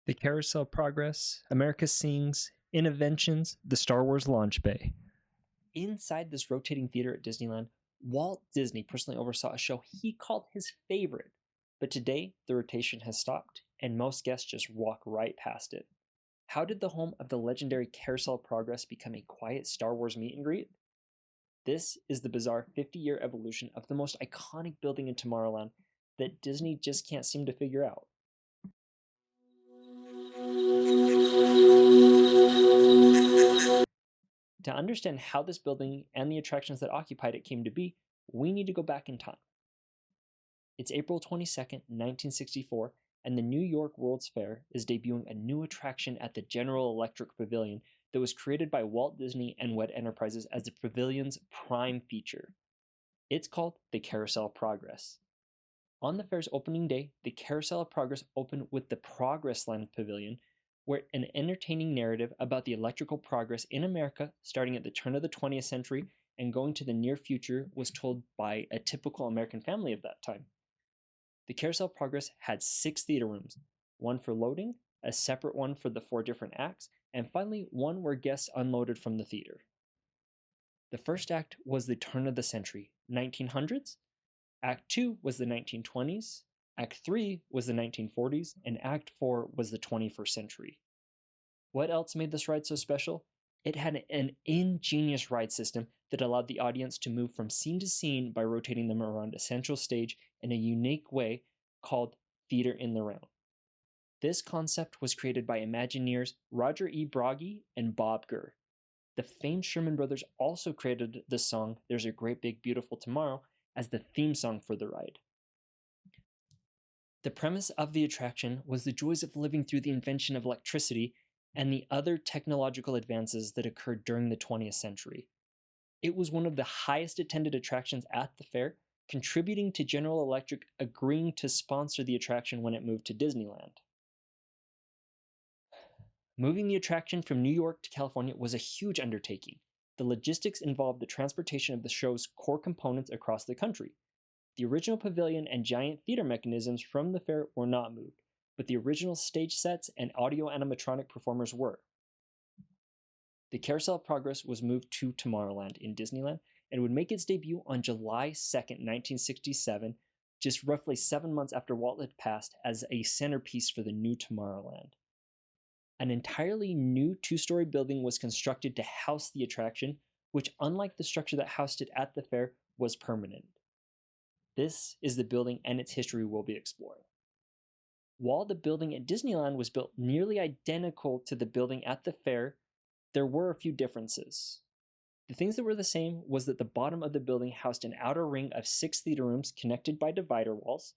The Carousel of Progress, America Sings, Innoventions, the Star Wars Launch Bay. Inside this rotating theater at Disneyland, Walt Disney personally oversaw a show he called his favorite, but today the rotation has stopped and most guests just walk right past it. How did the home of the legendary Carousel of Progress become a quiet Star Wars meet and greet? This is the bizarre 50-year evolution of the most iconic building in Tomorrowland that Disney just can't seem to figure out. To understand how this building and the attractions that occupied it came to be, we need to go back in time. It's April 22nd, 1964, and the New York World's Fair is debuting a new attraction at the General Electric Pavilion that was created by Walt Disney and WED Enterprises as the pavilion's prime feature. It's called the Carousel of Progress. On the fair's opening day, the Carousel of Progress opened with the Progress Land Pavilion, where an entertaining narrative about the electrical progress in America starting at the turn of the 20th century and going to the near future was told by a typical American family of that time. The Carousel of Progress had 6 theater rooms, one for loading, a separate one for the 4 different acts, and finally one where guests unloaded from the theater. The first act was the turn of the century, 1900s. Act 2 was the 1920s. Act 3 was the 1940s, and Act 4 was the 21st century. What else made this ride so special? It had an ingenious ride system that allowed the audience to move from scene to scene by rotating them around a central stage in a unique way called theater in the round. This concept was created by Imagineers Roger E. Broggie and Bob Gurr. The famed Sherman Brothers also created the song There's a Great Big Beautiful Tomorrow as the theme song for the ride. The premise of the attraction was the joys of living through the invention of electricity and the other technological advances that occurred during the 20th century. It was one of the highest attended attractions at the fair, contributing to General Electric agreeing to sponsor the attraction when it moved to Disneyland. Moving the attraction from New York to California was a huge undertaking. The logistics involved the transportation of the show's core components across the country. The original pavilion and giant theater mechanisms from the fair were not moved, but the original stage sets and audio animatronic performers were. The Carousel of Progress was moved to Tomorrowland in Disneyland and would make its debut on July 2nd, 1967, just roughly 7 months after Walt had passed, as a centerpiece for the new Tomorrowland. An entirely new 2-story building was constructed to house the attraction, which, unlike the structure that housed it at the fair, was permanent. This is the building and its history we'll be exploring. While the building at Disneyland was built nearly identical to the building at the fair, there were a few differences. The things that were the same was that the bottom of the building housed an outer ring of 6 theater rooms connected by divider walls.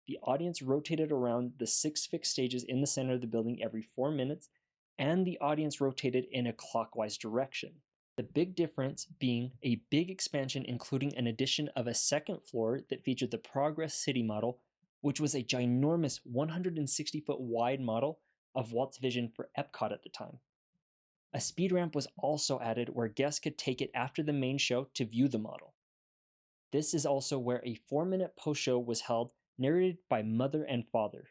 The audience rotated around the 6 fixed stages in the center of the building every 4 minutes, and the audience rotated in a clockwise direction. The big difference being a big expansion including an addition of a second floor that featured the Progress City model, which was a ginormous 160-foot wide model of Walt's vision for Epcot at the time. A speed ramp was also added where guests could take it after the main show to view the model. This is also where a 4-minute post-show was held, narrated by Mother and Father.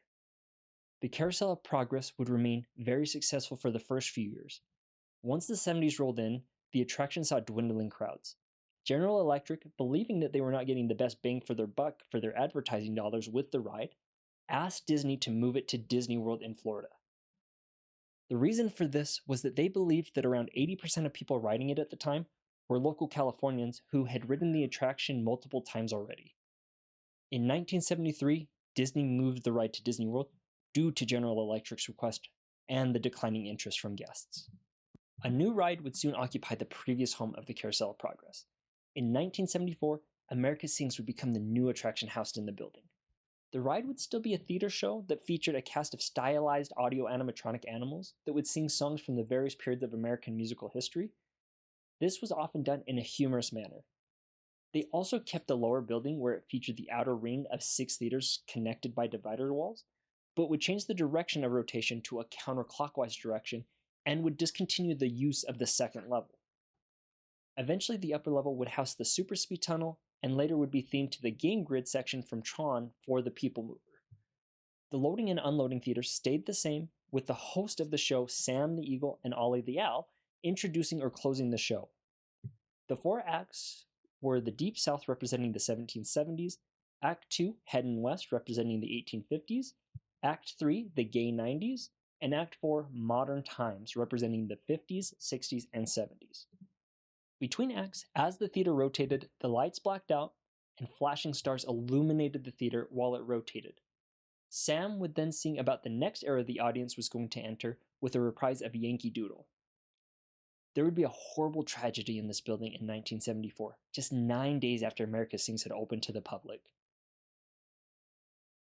The Carousel of Progress would remain very successful for the first few years. Once the 70s rolled in, the attraction saw dwindling crowds. General Electric, believing that they were not getting the best bang for their buck for their advertising dollars with the ride, asked Disney to move it to Disney World in Florida. The reason for this was that they believed that around 80% of people riding it at the time were local Californians who had ridden the attraction multiple times already. In 1973, Disney moved the ride to Disney World due to General Electric's request and the declining interest from guests. A new ride would soon occupy the previous home of the Carousel of Progress. In 1974, America Sings would become the new attraction housed in the building. The ride would still be a theater show that featured a cast of stylized audio animatronic animals that would sing songs from the various periods of American musical history. This was often done in a humorous manner. They also kept the lower building where it featured the outer ring of 6 theaters connected by divider walls, but would change the direction of rotation to a counterclockwise direction and would discontinue the use of the second level. Eventually, the upper level would house the Super Speed Tunnel and later would be themed to the game grid section from Tron for the People Mover. The loading and unloading theaters stayed the same, with the host of the show, Sam the Eagle and Ollie the Owl, introducing or closing the show. The 4 acts were the Deep South representing the 1770s, Act 2, Headin' West representing the 1850s, Act 3, the Gay 90s, and Act 4, Modern Times representing the 50s, 60s, and 70s. Between acts, as the theater rotated, the lights blacked out and flashing stars illuminated the theater while it rotated. Sam would then sing about the next era the audience was going to enter with a reprise of Yankee Doodle. There would be a horrible tragedy in this building in 1974, just 9 days after America Sings had opened to the public.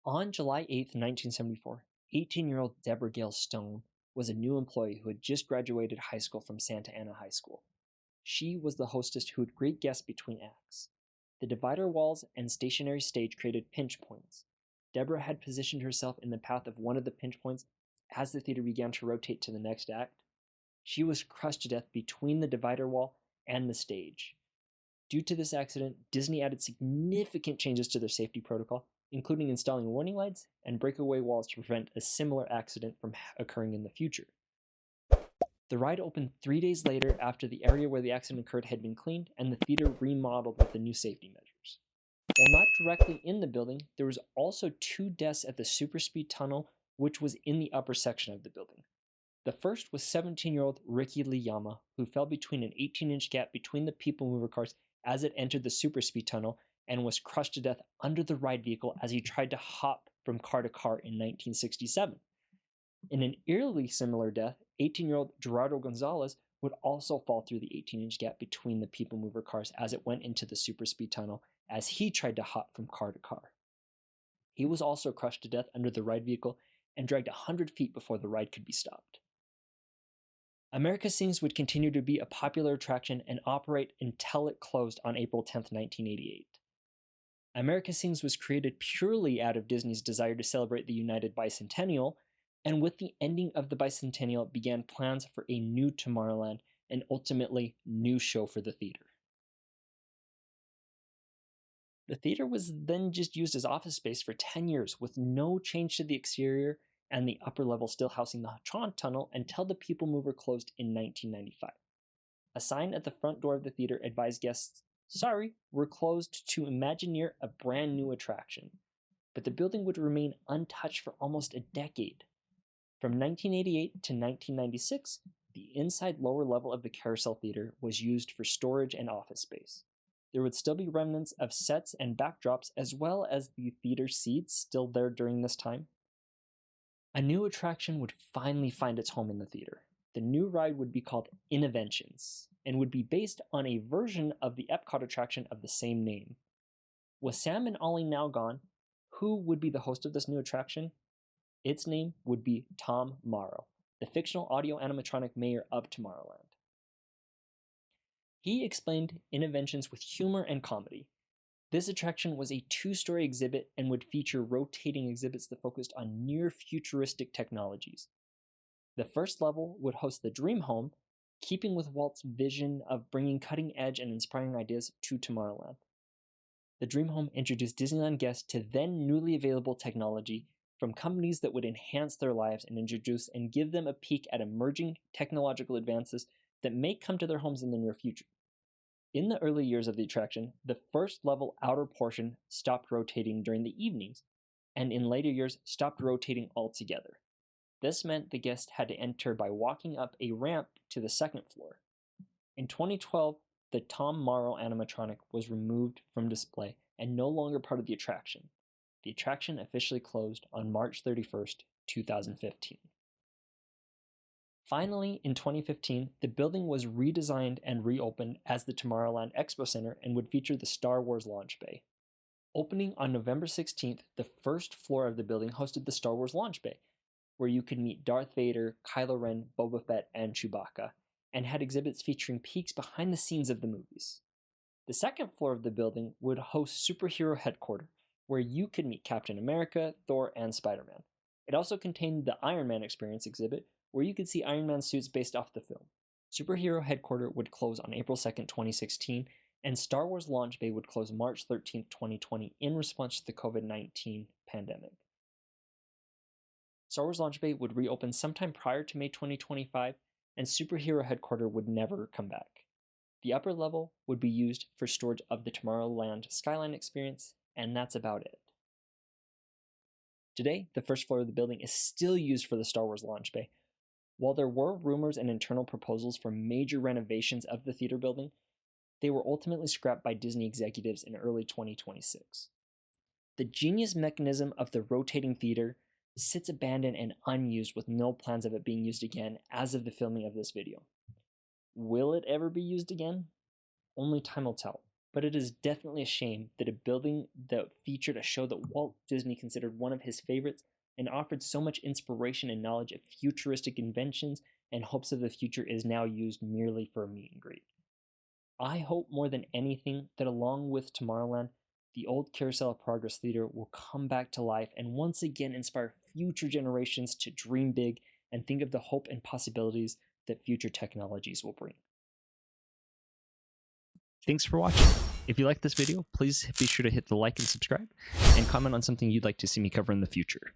On July 8, 1974, 18-year-old Deborah Gale Stone was a new employee who had just graduated high school from Santa Ana High School. She was the hostess who would greet guests between acts. The divider walls and stationary stage created pinch points. Deborah had positioned herself in the path of one of the pinch points as the theater began to rotate to the next act. She was crushed to death between the divider wall and the stage. Due to this accident, Disney added significant changes to their safety protocol, including installing warning lights and breakaway walls to prevent a similar accident from occurring in the future. The ride opened 3 days later after the area where the accident occurred had been cleaned and the theater remodeled with the new safety measures. While not directly in the building, there was also 2 deaths at the Superspeed Tunnel, which was in the upper section of the building. The first was 17-year-old Ricky Liyama, who fell between an 18-inch gap between the people mover cars as it entered the Superspeed Tunnel and was crushed to death under the ride vehicle as he tried to hop from car to car in 1967. In an eerily similar death, 18-year-old Gerardo Gonzalez would also fall through the 18-inch gap between the people mover cars as it went into the Superspeed Tunnel as he tried to hop from car to car. He was also crushed to death under the ride vehicle and dragged 100 feet before the ride could be stopped. America Sings would continue to be a popular attraction and operate until it closed on April 10, 1988. America Sings was created purely out of Disney's desire to celebrate the United Bicentennial, and with the ending of the Bicentennial began plans for a new Tomorrowland and ultimately new show for the theater. The theater was then just used as office space for 10 years with no change to the exterior and the upper level still housing the Tron Tunnel until the People Mover closed in 1995. A sign at the front door of the theater advised guests, "Sorry, we're closed to Imagineer, a brand new attraction." But the building would remain untouched for almost a decade. From 1988 to 1996, the inside lower level of the Carousel Theater was used for storage and office space. There would still be remnants of sets and backdrops as well as the theater seats still there during this time. A new attraction would finally find its home in the theater. The new ride would be called Innoventions and would be based on a version of the Epcot attraction of the same name. With Sam and Ollie now gone, who would be the host of this new attraction? Its name would be Tom Morrow, the fictional audio animatronic mayor of Tomorrowland. He explained Innoventions with humor and comedy. This attraction was a 2-story exhibit and would feature rotating exhibits that focused on near-futuristic technologies. The first level would host the Dream Home, keeping with Walt's vision of bringing cutting-edge and inspiring ideas to Tomorrowland. The Dream Home introduced Disneyland guests to then newly available technology from companies that would enhance their lives and introduce and give them a peek at emerging technological advances that may come to their homes in the near future. In the early years of the attraction, the first level outer portion stopped rotating during the evenings, and in later years stopped rotating altogether. This meant the guest had to enter by walking up a ramp to the second floor. In 2012, the Tom Morrow animatronic was removed from display and no longer part of the attraction. The attraction officially closed on March 31st, 2015. Finally, in 2015, the building was redesigned and reopened as the Tomorrowland Expo Center and would feature the Star Wars launch bay. Opening on November 16th, the first floor of the building hosted the Star Wars launch bay, where you could meet Darth Vader, Kylo Ren, Boba Fett, and Chewbacca, and had exhibits featuring peeks behind the scenes of the movies. The second floor of the building would host Superhero Headquarters, where you could meet Captain America, Thor, and Spider-Man. It also contained the Iron Man Experience exhibit, where you could see Iron Man suits based off the film. Superhero Headquarters would close on April 2nd, 2016, and Star Wars Launch Bay would close March 13th, 2020 in response to the COVID-19 pandemic. Star Wars Launch Bay would reopen sometime prior to May 2025, and Superhero Headquarters would never come back. The upper level would be used for storage of the Tomorrowland Skyline experience, and that's about it. Today, the first floor of the building is still used for the Star Wars Launch Bay. While there were rumors and internal proposals for major renovations of the theater building, they were ultimately scrapped by Disney executives in early 2026. The genius mechanism of the rotating theater sits abandoned and unused with no plans of it being used again as of the filming of this video. Will it ever be used again? Only time will tell, but it is definitely a shame that a building that featured a show that Walt Disney considered one of his favorites and offered so much inspiration and knowledge of futuristic inventions and hopes of the future is now used merely for a meet and greet. I hope more than anything that along with Tomorrowland, the old Carousel of Progress Theater will come back to life and once again inspire future generations to dream big and think of the hope and possibilities that future technologies will bring. Thanks for watching. If you like this video, please be sure to hit the like and subscribe, and comment on something you'd like to see me cover in the future.